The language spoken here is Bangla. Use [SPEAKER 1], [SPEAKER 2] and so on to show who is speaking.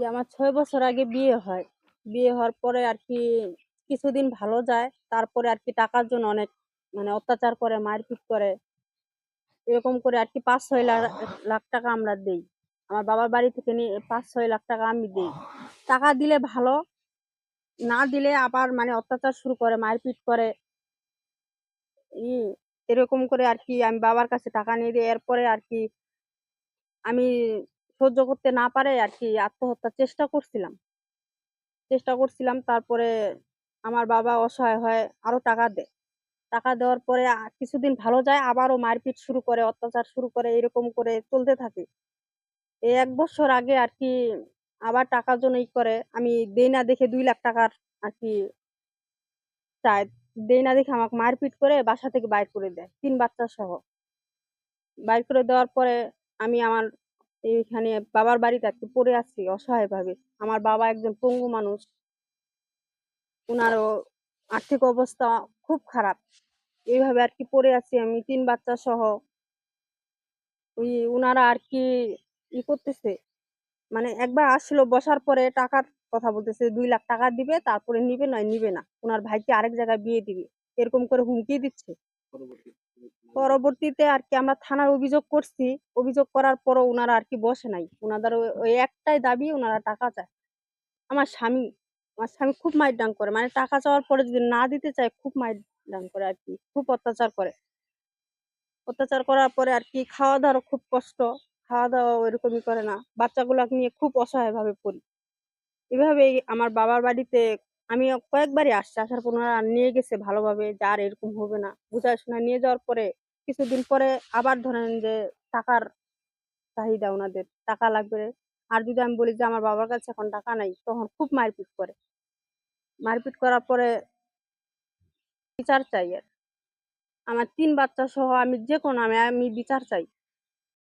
[SPEAKER 1] আমার ৬ বছর আগে বিয়ে হয়। বিয়ে হওয়ার পরে কিছুদিন ভালো যায়। তারপরে টাকার জন্য অনেক অত্যাচার করে, মারপিট করে। এরকম করে ৫-৬ লাখ টাকা আমরা দেই। আমার বাবার বাড়ি থেকে নিয়ে ৫-৬ লাখ টাকা আমি দেই। টাকা দিলে ভালো, না দিলে আবার অত্যাচার শুরু করে, মারপিট করে। ই এরকম করে আমি বাবার কাছে টাকা নিয়ে দিই। এরপরে আমি সহ্য করতে না পারে আত্মহত্যার চেষ্টা করছিলাম। তারপরে আমার বাবা অসহায় হয়ে আরো টাকা দেয়। টাকা দেওয়ার পরে কিছুদিন ভালো যায়, আবারও মারপিট শুরু করে, অত্যাচার শুরু করে, এরকম করে চলতে থাকে। এই ১ বছর আগে আবার টাকার জন্য করে, আমি দেই না দেখে ২ লাখ টাকার আরকি চায়। দেই না দেখে আমাকে মারপিট করে বাসা থেকে বাইর করে দেয়, ৩ বাচ্চা সহ। বাইর করে দেওয়ার পরে আমি আমার এইখানে বাবার বাড়িতে পড়ে আছি অসহায়ভাবে। আমার বাবা একজন পঙ্গু মানুষ। উনারও আর্থিক অবস্থা খুব খারাপ। এইভাবে পড়ে আছি আমি ৩ বাচ্চা সহ। উনারা করতেছে, একবার আসলো, বসার পরে টাকার কথা বলতেছে, ২ লাখ টাকা দিবে, তারপরে নিবে নয় নিবে না। উনার ভাইকে আরেক জায়গায় বিয়ে দিবে। এরকম করে হুমকি দিচ্ছে। পরবর্তীতে আমরা থানায় অভিযোগ করছি। অভিযোগ করার পরও উনারা বসে নাই। উনাদের ওই একটাই দাবি, উনারা টাকা চায়। আমার স্বামী, আমার স্বামী খুব মাইরডাং করে। টাকা চাওয়ার পরে যদি না দিতে চায়, খুব মাইরডাং করে, খুব অত্যাচার করে। অত্যাচার করার পরে খাওয়া-দাওয়ারও খুব কষ্ট। খাওয়া-দাওয়া ওইরকমই করে না। বাচ্চাগুলাকে নিয়ে খুব অসহায়ভাবে পড়ি। এভাবেই আমার বাবার বাড়িতে আমি কয়েকবারই আসছি। আসার পর ওনারা নিয়ে গেছে ভালোভাবে, যে আর এরকম হবে না। বুঝায় শুনায় নিয়ে যাওয়ার পরে কিছুদিন পরে আবার ধরেন যে টাকার চাহিদা উনাদের, টাকা লাগবে। আর যদি আমি বলি যে আমার বাবার কাছে এখন টাকা নাই, তখন খুব মারপিট করে। মারপিট করার পরে বিচার চাই। আমার ৩ বাচ্চা সহ আমি যেকোনো আমি বিচার চাই।